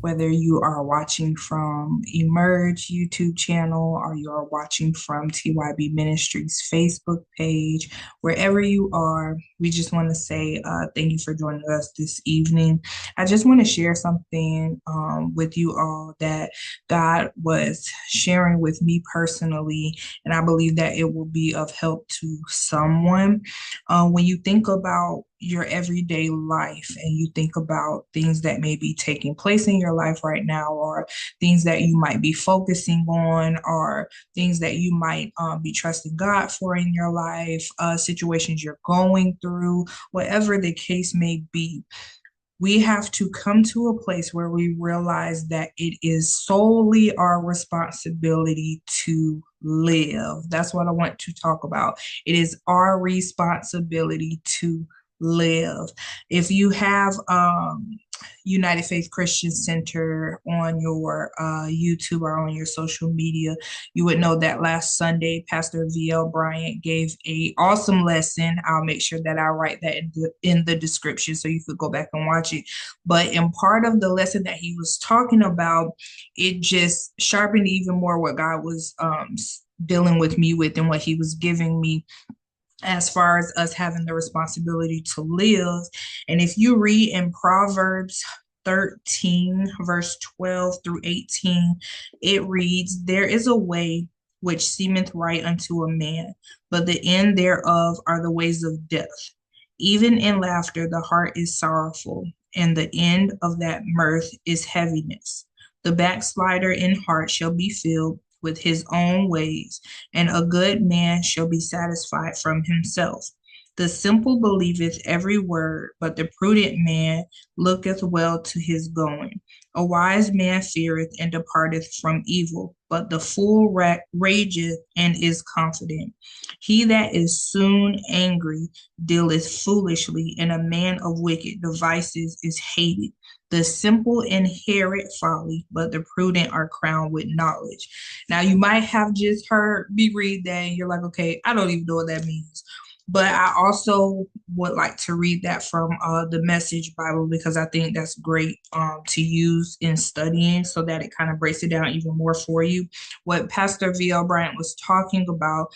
whether you are watching from Emerge YouTube channel or you are watching from TYB Ministries Facebook page, wherever you are, we just want to say thank you for joining us this evening. I just want to share something with you all that God was sharing with me personally, and I believe that it will be of help to someone. When you think about your everyday life and you think about things that may be taking place in your life right now, or things that you might be focusing on, or things that you might be trusting God for in your life, situations you're going through, whatever the case may be, we have to come to a place where we realize that it is solely our responsibility to live. That's what I want to talk about. It is our responsibility to live. If you have United Faith Christian Center on your YouTube or on your social media, you would know that last Sunday, Pastor VL Bryant gave a awesome lesson. I'll make sure that I write that in the description so you could go back and watch it. But in part of the lesson that he was talking about, it just sharpened even more what God was dealing with me with and what he was giving me as far as us having the responsibility to live. And if you read in Proverbs 13, verse 12 through 18, it reads, "There is a way which seemeth right unto a man, but the end thereof are the ways of death. Even in laughter, the heart is sorrowful, and the end of that mirth is heaviness. The backslider in heart shall be filled with his own ways, and a good man shall be satisfied from himself. The simple believeth every word, but the prudent man looketh well to his going. A wise man feareth and departeth from evil, but the fool rageth and is confident. He that is soon angry dealeth foolishly, and a man of wicked devices is hated. The simple inherit folly, but the prudent are crowned with knowledge." Now, you might have just heard me read that and you're like, okay, I don't even know what that means. But I also would like to read that from the Message Bible because I think that's great to use in studying so that it kind of breaks it down even more for you. What Pastor V.L. Bryant was talking about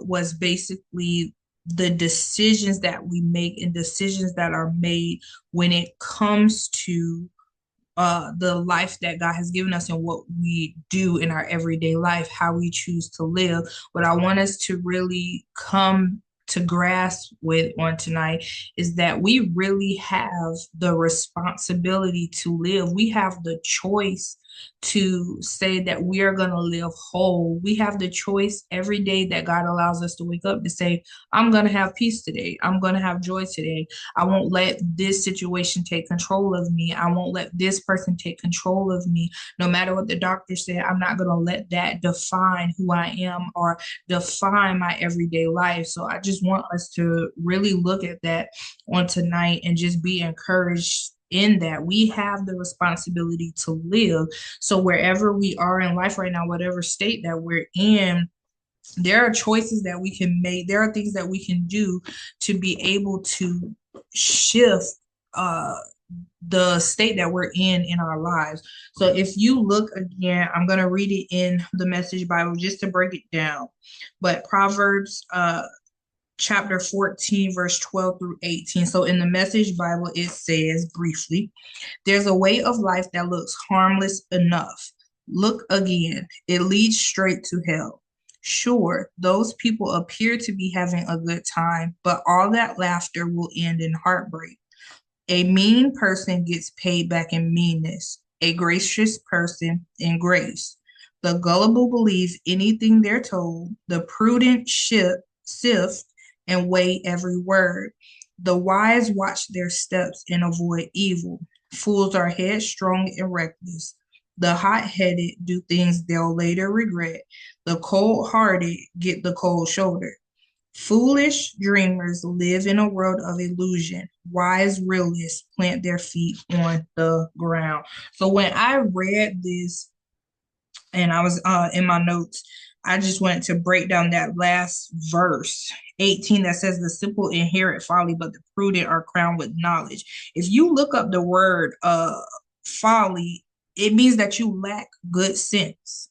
was basically the decisions that we make and decisions that are made when it comes to the life that God has given us and what we do in our everyday life, how we choose to live. What I want us to really come to grasp with on tonight is that we really have the responsibility to live. We have the choice to say that we are going to live whole. We have the choice every day that God allows us to wake up to say, I'm going to have peace today. I'm going to have joy today. I won't let this situation take control of me. I won't let this person take control of me. No matter what the doctor said, I'm not going to let that define who I am or define my everyday life. So I just want us to really look at that on tonight and just be encouraged in that we have the responsibility to live. So wherever we are in life right now, whatever state that we're in, there are choices that we can make. There are things that we can do to be able to shift the state that we're in our lives. So if you look again, I'm going to read it in the Message Bible just to break it down. But Proverbs chapter 14, verse 12 through 18. So in the Message Bible, it says briefly, "There's a way of life that looks harmless enough. Look again, it leads straight to hell. Sure, those people appear to be having a good time, but all that laughter will end in heartbreak. A mean person gets paid back in meanness, a gracious person in grace. The gullible believe anything they're told, the prudent sift and weigh every word. The wise watch their steps and avoid evil. Fools are headstrong and reckless. The hot-headed do things they'll later regret. The cold-hearted get the cold shoulder. Foolish dreamers live in a world of illusion. Wise realists plant their feet on the ground." So when I read this and I was in my notes, I just wanted to break down that last verse, 18, that says, "The simple inherit folly, but the prudent are crowned with knowledge." If you look up the word folly, it means that you lack good sense.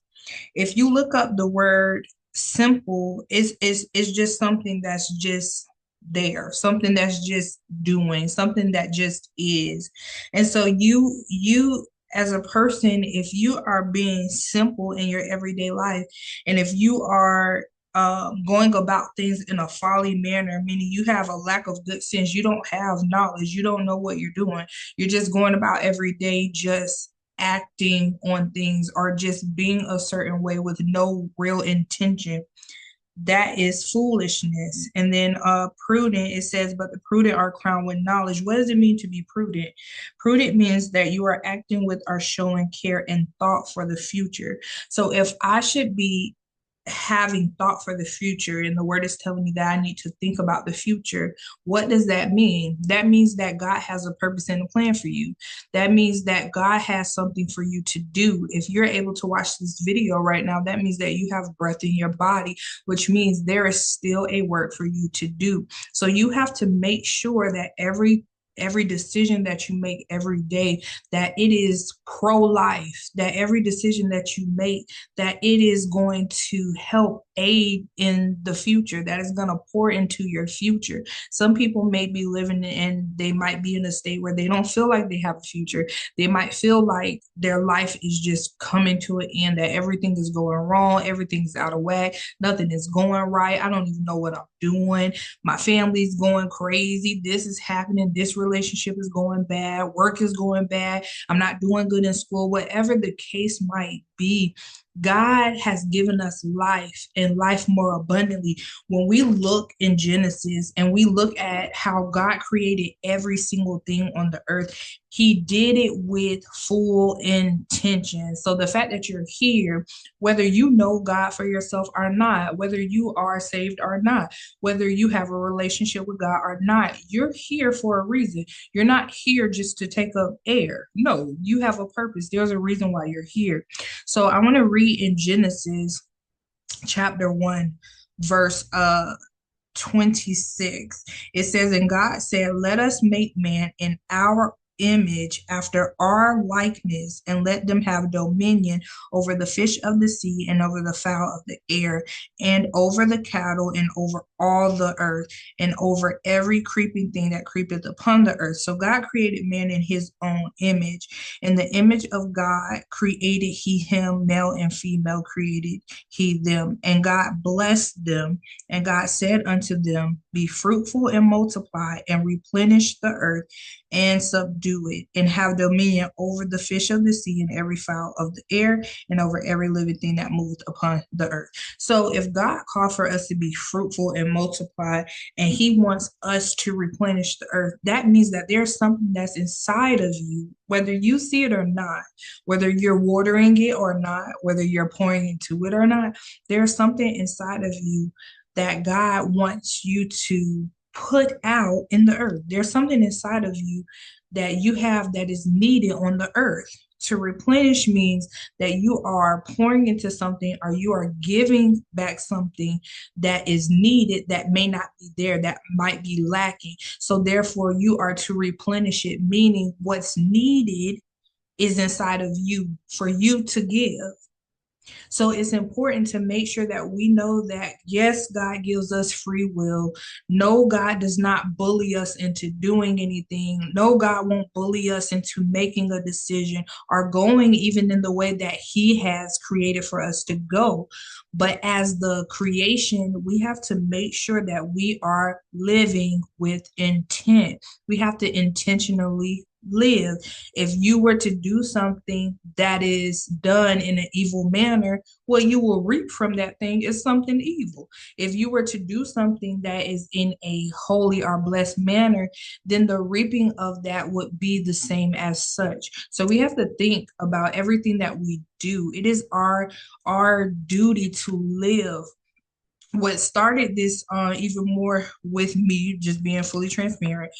If you look up the word simple, it's just something that's just there, something that's just doing, something that just is. And so you as a person, if you are being simple in your everyday life, and if you are going about things in a folly manner, meaning you have a lack of good sense, you don't have knowledge, you don't know what you're doing, you're just going about every day just acting on things or just being a certain way with no real intention, that is foolishness. And then prudent, it says, but the prudent are crowned with knowledge. What does it mean to be prudent? Prudent means that you are acting with or showing care and thought for the future. So if I should be having thought for the future and the word is telling me that I need to think about the future, what does that mean? That means that God has a purpose and a plan for you. That means that God has something for you to do. If you're able to watch this video right now, that means that you have breath in your body, which means there is still a work for you to do. So you have to make sure that every decision that you make every day, that it is pro-life, that every decision that you make, that it is going to help aid in the future, that is going to pour into your future. Some people may be living and they might be in a state where they don't feel like they have a future. They might feel like their life is just coming to an end, that everything is going wrong, everything's out of whack, nothing is going right. I don't even know what I'm doing. My family's going crazy. This is happening. This relationship is going bad. Work is going bad. I'm not doing good in school. Whatever the case might be, God has given us life and life more abundantly. When we look in Genesis and we look at how God created every single thing on the earth, he did it with full intention. So the fact that you're here, whether you know God for yourself or not, whether you are saved or not, whether you have a relationship with God or not, you're here for a reason. You're not here just to take up air. No, you have a purpose. There's a reason why you're here. So I want to read in Genesis chapter 1, verse 26. It says, and God said, let us make man in our image after our likeness, and let them have dominion over the fish of the sea, and over the fowl of the air, and over the cattle, and over all the earth, and over every creeping thing that creepeth upon the earth. So God created man in his own image. In the image of God created he him, male and female created he them. And God blessed them, and God said unto them, be fruitful and multiply, and replenish the earth, and subdue it, and have dominion over the fish of the sea, and every fowl of the air, and over every living thing that moveth upon the earth. So if God called for us to be fruitful and multiply, and he wants us to replenish the earth, that means that there's something that's inside of you, whether you see it or not, whether you're watering it or not, whether you're pouring into it or not, there's something inside of you that God wants you to put out in the earth. There's something inside of you that you have that is needed on the earth. To replenish means that you are pouring into something, or you are giving back something that is needed, that may not be there, that might be lacking. So therefore you are to replenish it, meaning what's needed is inside of you for you to give. So it's important to make sure that we know that, yes, God gives us free will. No, God does not bully us into doing anything. No, God won't bully us into making a decision or going even in the way that he has created for us to go. But as the creation, we have to make sure that we are living with intent. We have to intentionally live. If you were to do something that is done in an evil manner, what you will reap from that thing is something evil. If you were to do something that is in a holy or blessed manner, then the reaping of that would be the same as such. So we have to think about everything that we do. It is our duty to live what started this even more with me just being fully transparent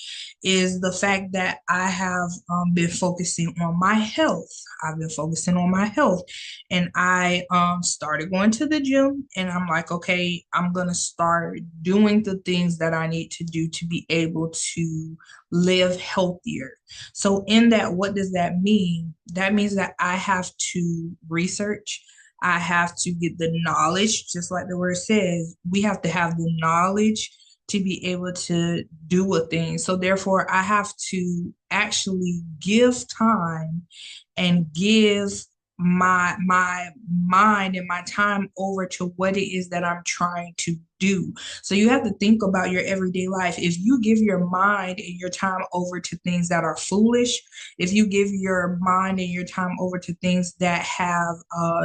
is the fact that I have been focusing on my health. I've been focusing on my health, and I started going to the gym, and I'm like, okay, I'm gonna start doing the things that I need to do to be able to live healthier. So in that, what does that mean? That means that I have to research. I have to get the knowledge, just like the word says. We have to have the knowledge to be able to do a thing. So therefore, I have to actually give time and give my mind and my time over to what it is that I'm trying to do. So you have to think about your everyday life. If you give your mind and your time over to things that are foolish, if you give your mind and your time over to things that have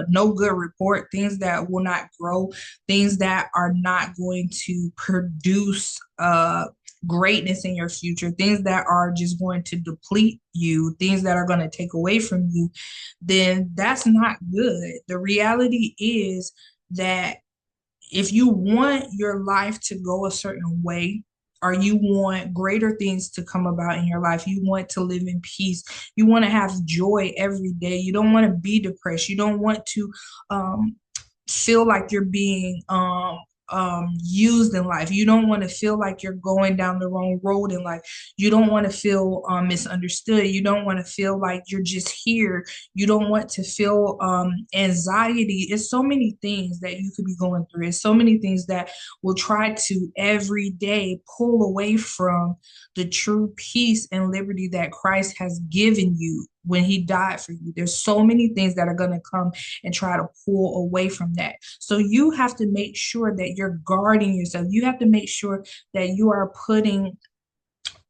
no good report, things that will not grow, things that are not going to produce greatness in your future, things that are just going to deplete you, things that are going to take away from you, then that's not good. The reality is that if you want your life to go a certain way, or you want greater things to come about in your life, you want to live in peace, you want to have joy every day, you don't want to be depressed, you don't want to um, feel like you're being used in life. You don't want to feel like you're going down the wrong road in life. You don't want to feel misunderstood. You don't want to feel like you're just here. You don't want to feel anxiety. It's so many things that you could be going through. It's so many things that will try to every day pull away from the true peace and liberty that Christ has given you when he died for you. There's so many things that are going to come and try to pull away from that. So you have to make sure that you're guarding yourself. You have to make sure that you are putting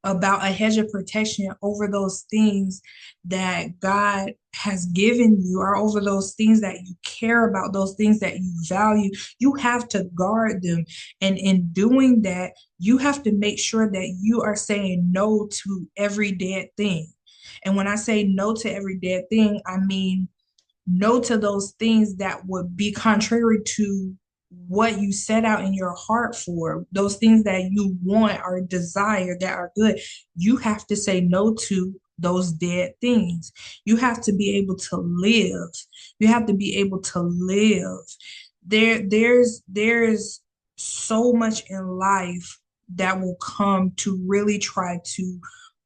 about a hedge of protection over those things that God has given you, or over those things that you care about, those things that you value. You have to guard them. And in doing that, you have to make sure that you are saying no to every dead thing. And when I say no to every dead thing, I mean no to those things that would be contrary to what you set out in your heart for, those things that you want or desire that are good. You have to say no to those dead things. You have to be able to live. You have to be able to live. There's so much in life that will come to really try to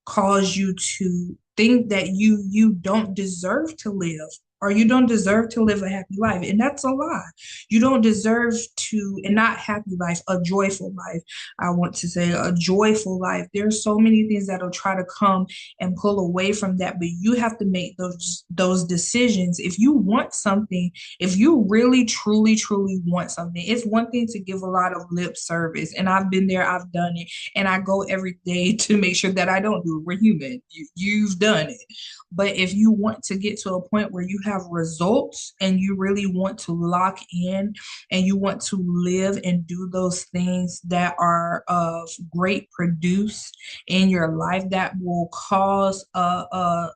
cause you to think that you don't deserve to live, or you don't deserve to live a happy life. And that's a lie. You don't deserve to, and not happy life, a joyful life. I want to say a joyful life. There's so many things that'll try to come and pull away from that, but you have to make those decisions. If you want something, if you really, truly, truly want something, it's one thing to give a lot of lip service. And I've been there, I've done it, and I go every day to make sure that I don't do it. We're human. You've done it. But if you want to get to a point where you have results and you really want to lock in and you want to live and do those things that are of great produce in your life, that will cause a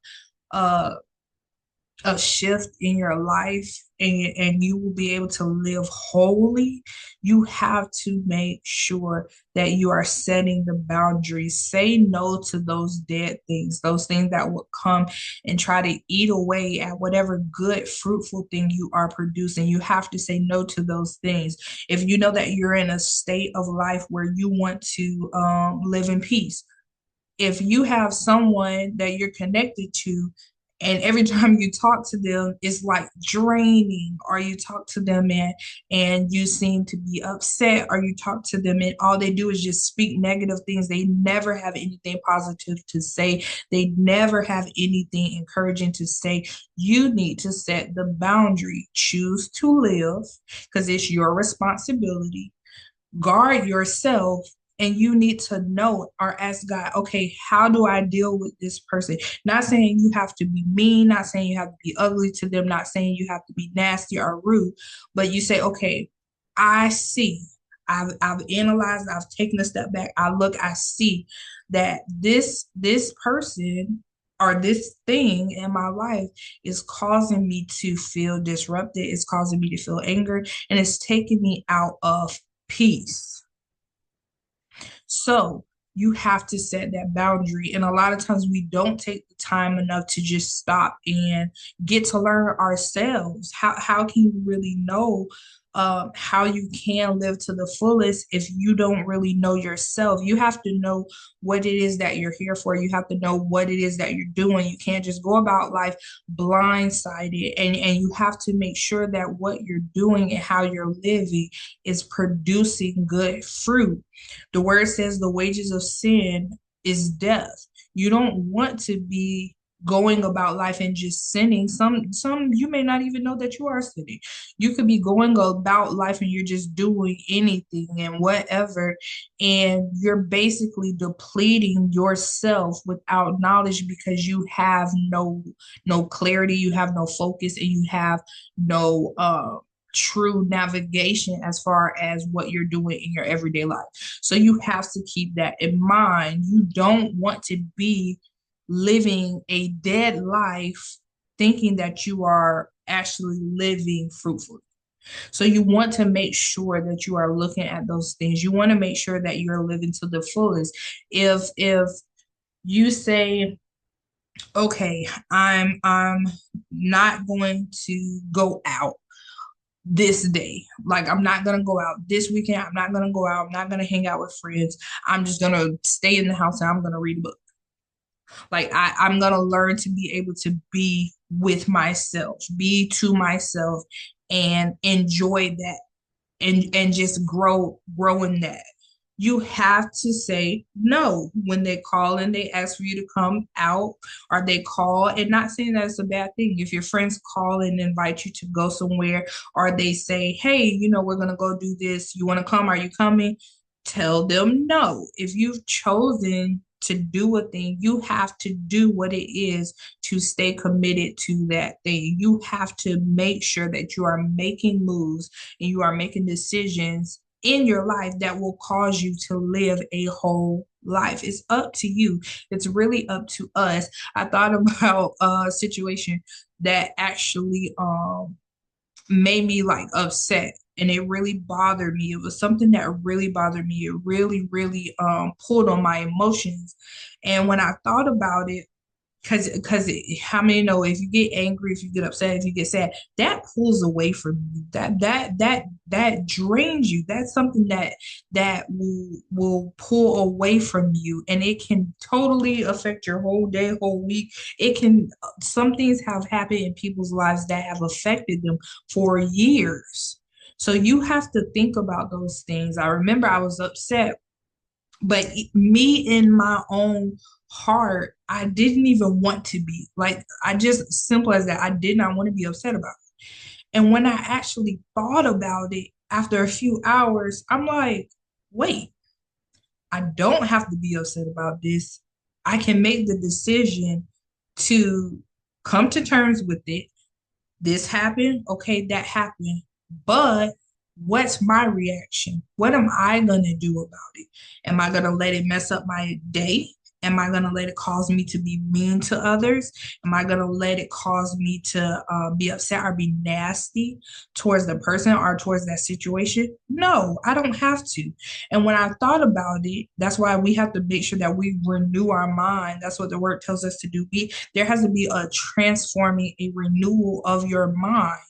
a shift in your life, and you will be able to live wholly, you have to make sure that you are setting the boundaries. Say no to those dead things, those things that will come and try to eat away at whatever good, fruitful thing you are producing. You have to say no to those things. If you know that you're in a state of life where you want to live in peace, if you have someone that you're connected to and every time you talk to them it's like draining, or you talk to them and you seem to be upset, or you talk to them and all they do is just speak negative things, they never have anything positive to say, they never have anything encouraging to say, you need to set the boundary. Choose to live because it's your responsibility. Guard yourself, and you need to know or ask God, okay, how do I deal with this person? Not saying you have to be mean, not saying you have to be ugly to them, not saying you have to be nasty or rude, but you say, okay, I see. I've analyzed, I've taken a step back. I look, I see that this person or this thing in my life is causing me to feel disrupted. It's causing me to feel anger, and it's taking me out of peace. So you have to set that boundary. And a lot of times we don't take the time enough to just stop and get to learn ourselves. How can you really know how you can live to the fullest if you don't really know yourself? You have to know what it is that you're here for. You have to know what it is that you're doing. You can't just go about life blindsided. And you have to make sure that what you're doing and how you're living is producing good fruit. The word says the wages of sin is death. You don't want to be going about life and just sinning. Some you may not even know that you are sinning. You could be going about life and you're just doing anything and whatever, and you're basically depleting yourself without knowledge because you have no clarity, you have no focus, and you have no true navigation as far as what you're doing in your everyday life. So you have to keep that in mind. You don't want to be living a dead life thinking that you are actually living fruitfully. So you want to make sure that you are looking at those things. You want to make sure that you're living to the fullest. If you say, okay, I'm not going to go out this day. Like, I'm not going to go out this weekend. I'm not going to go out. I'm not going to hang out with friends. I'm just going to stay in the house and I'm going to read a book. Like, I'm going to learn to be able to be with myself, be to myself, and enjoy that, and just grow in that. You have to say no when they call and they ask for you to come out, or they call, and not saying that it's a bad thing. If your friends call and invite you to go somewhere, or they say, hey, we're going to go do this, you want to come, are you coming? Tell them no. If you've chosen to do a thing, you have to do what it is to stay committed to that thing. You have to make sure that you are making moves and you are making decisions in your life that will cause you to live a whole life. It's up to you. It's really up to us. I thought about a situation that actually made me like upset, and it really bothered me. It was something that really bothered me. It really pulled on my emotions. And when I thought about it, because how many know, if you get angry, if you get upset, if you get sad, that pulls away from you. That drains you. That's something that will pull away from you, and it can totally affect your whole day, whole week. It can, some things have happened in people's lives that have affected them for years. So you have to think about those things. I remember I was upset, but me in my own heart, I didn't even want to be. Like, I just, simple as that, I did not want to be upset about it. And when I actually thought about it after a few hours, I'm like, wait, I don't have to be upset about this. I can make the decision to come to terms with it. This happened, okay, that happened, but what's my reaction? What am I going to do about it? Am I going to let it mess up my day? Am I going to let it cause me to be mean to others? Am I going to let it cause me to be upset or be nasty towards the person or towards that situation? No, I don't have to. And when I thought about it, that's why we have to make sure that we renew our mind. That's what the word tells us to do. There has to be a transforming, a renewal of your mind.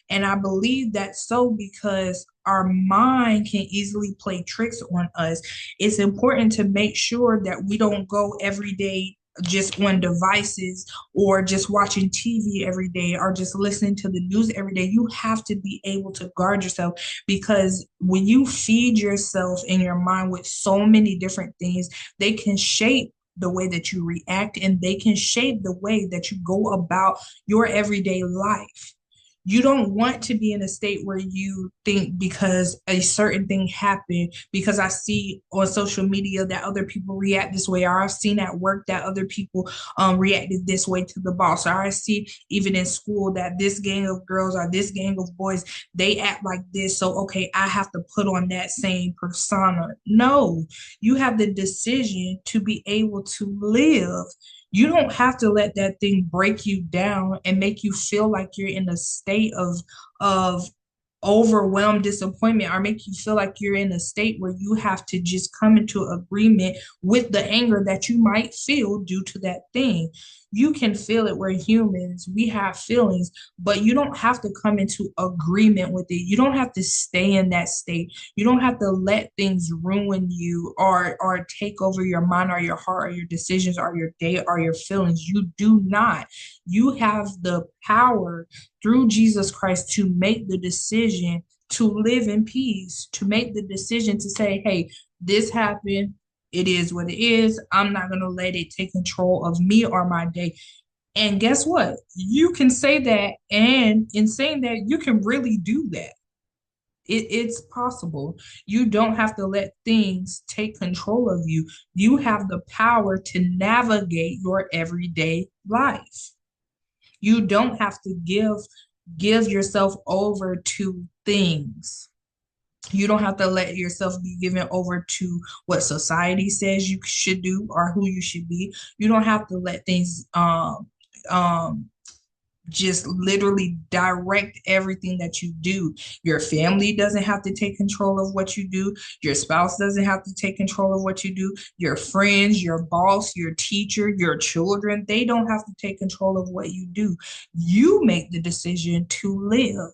And I believe that's so because our mind can easily play tricks on us. It's important to make sure that we don't go every day just on devices or just watching TV every day or just listening to the news every day. You have to be able to guard yourself, because when you feed yourself in your mind with so many different things, they can shape the way that you react, and they can shape the way that you go about your everyday life. You don't want to be in a state where you think because a certain thing happened, because I see on social media that other people react this way, or I've seen at work that other people reacted this way to the boss, or I see even in school that this gang of girls or this gang of boys, they act like this. So, okay, I have to put on that same persona. No, you have the decision to be able to live. You don't have to let that thing break you down and make you feel like you're in a state of overwhelmed disappointment or make you feel like you're in a state where you have to just come into agreement with the anger that you might feel due to that thing. You can feel it. We're humans. We have feelings, but you don't have to come into agreement with it. You don't have to stay in that state. You don't have to let things ruin you or take over your mind or your heart or your decisions or your day or your feelings. You do not. You have the power through Jesus Christ to make the decision to live in peace, to make the decision to say, hey, this happened. It is what it is. I'm not going to let it take control of me or my day. And guess what? You can say that. And in saying that, you can really do that. It's possible. You don't have to let things take control of you. You have the power to navigate your everyday life. You don't have to give yourself over to things. You don't have to let yourself be given over to what society says you should do or who you should be. You don't have to let things um just literally direct everything that you do. Your family doesn't have to take control of what you do. Your spouse doesn't have to take control of what you do. Your friends, your boss, your teacher, your children, they don't have to take control of what you do. You make the decision to live.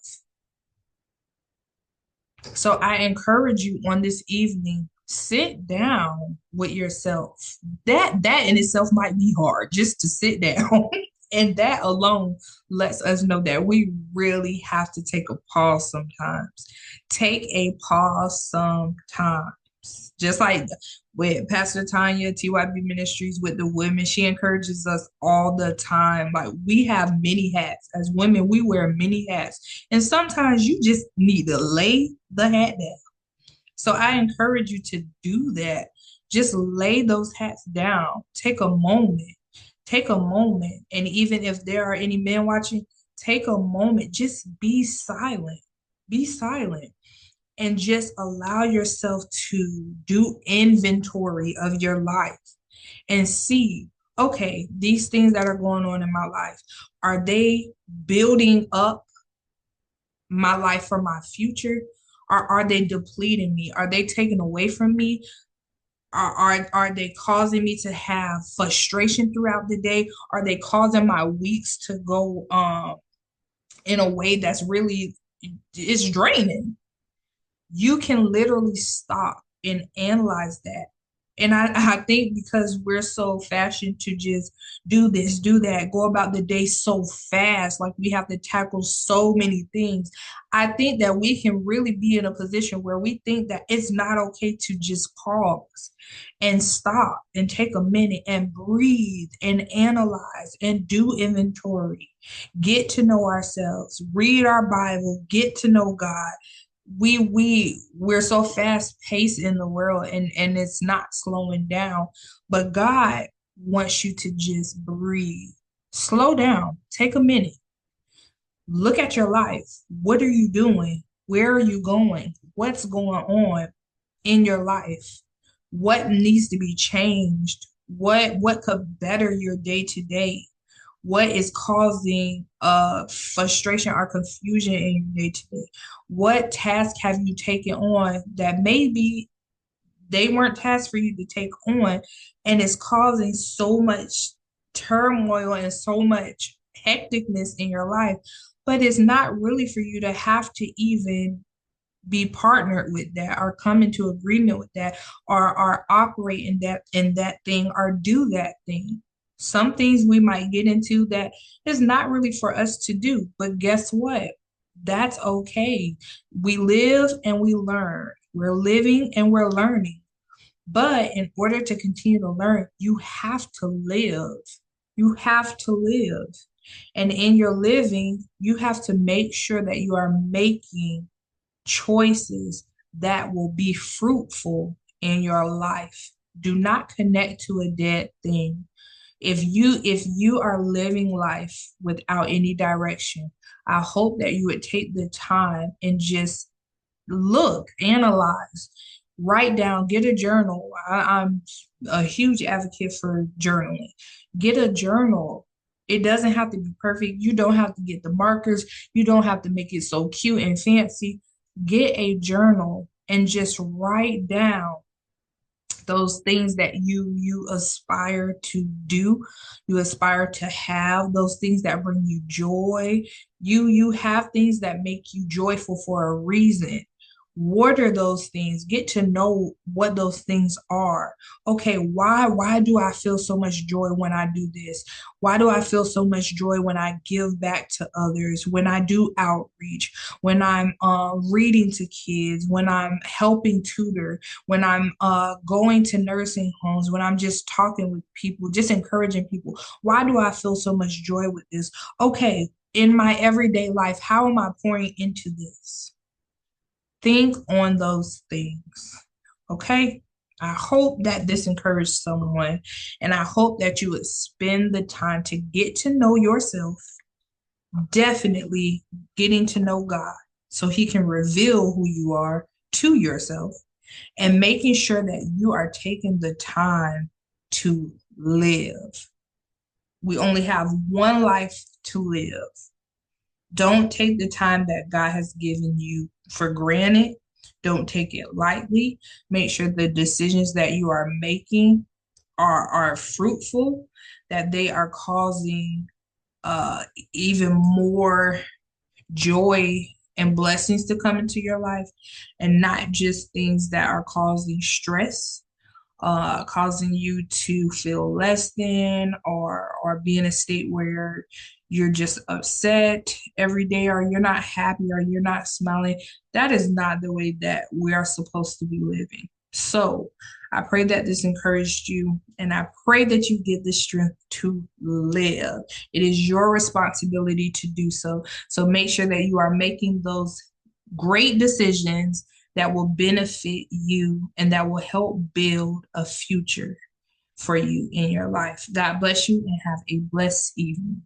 So I encourage you on this evening, sit down with yourself. That in itself might be hard just to sit down. And that alone lets us know that we really have to take a pause sometimes. Take a pause sometimes. Just like with Pastor Tanya, TYB Ministries, with the women, she encourages us all the time. Like we have many hats. As women, we wear many hats. And sometimes you just need to lay the hat down. So I encourage you to do that. Just lay those hats down. Take a moment. Take a moment. And even if there are any men watching, take a moment. Just be silent. Be silent and just allow yourself to do inventory of your life and see, okay, these things that are going on in my life, are they building up my life for my future? Or are they depleting me? Are they taking away from me? Are they causing me to have frustration throughout the day? Are they causing my weeks to go in a way that's really it's draining? You can literally stop and analyze that. And I think because we're so fashioned to just do this, do that, go about the day so fast, like we have to tackle so many things. I think that we can really be in a position where we think that it's not okay to just pause and stop and take a minute and breathe and analyze and do inventory, get to know ourselves, read our Bible, get to know God. We're so fast paced in the world, and it's not slowing down, but God wants you to just breathe, slow down, take a minute, look at your life. What are you doing? Where are you going? What's going on in your life? What needs to be changed? What could better your day to day? What is causing frustration or confusion in your day to day? What task have you taken on that maybe they weren't tasks for you to take on, and it's causing so much turmoil and so much hecticness in your life, but it's not really for you to have to even be partnered with that or come into agreement with that or operate in that thing or do that thing. Some things we might get into that is not really for us to do, but guess what? That's okay. We live and we learn. We're living and we're learning. But in order to continue to learn, you have to live. You have to live. And in your living, you have to make sure that you are making choices that will be fruitful in your life. Do not connect to a dead thing. If you are living life without any direction, I hope that you would take the time and just look, analyze, write down, get a journal. I'm a huge advocate for journaling. Get a journal. It doesn't have to be perfect. You don't have to get the markers. You don't have to make it so cute and fancy. Get a journal and just write down those things that you aspire to do, you aspire to have, those things that bring you joy. You have things that make you joyful for a reason. What are those things? Get to know what those things are. Okay, why do I feel so much joy when I do this? Why do I feel so much joy when I give back to others, when I do outreach, when I'm reading to kids, when I'm helping tutor, when I'm going to nursing homes, when I'm just talking with people, just encouraging people? Why do I feel so much joy with this? Okay, in my everyday life, how am I pouring into this? Think on those things. Okay? I hope that this encouraged someone, and I hope that you would spend the time to get to know yourself, definitely getting to know God so he can reveal who you are to yourself, and making sure that you are taking the time to live. We only have one life to live. Don't take the time that God has given you for granted. Don't take it lightly. Make sure the decisions that you are making are fruitful, that they are causing uh, even more joy and blessings to come into your life, and not just things that are causing stress, causing you to feel less than, or be in a state where you're just upset every day, or you're not happy, or you're not smiling. That is not the way that we are supposed to be living. So I pray that this encouraged you, and I pray that you get the strength to live. It is your responsibility to do so. So make sure that you are making those great decisions that will benefit you and that will help build a future for you in your life. God bless you and have a blessed evening.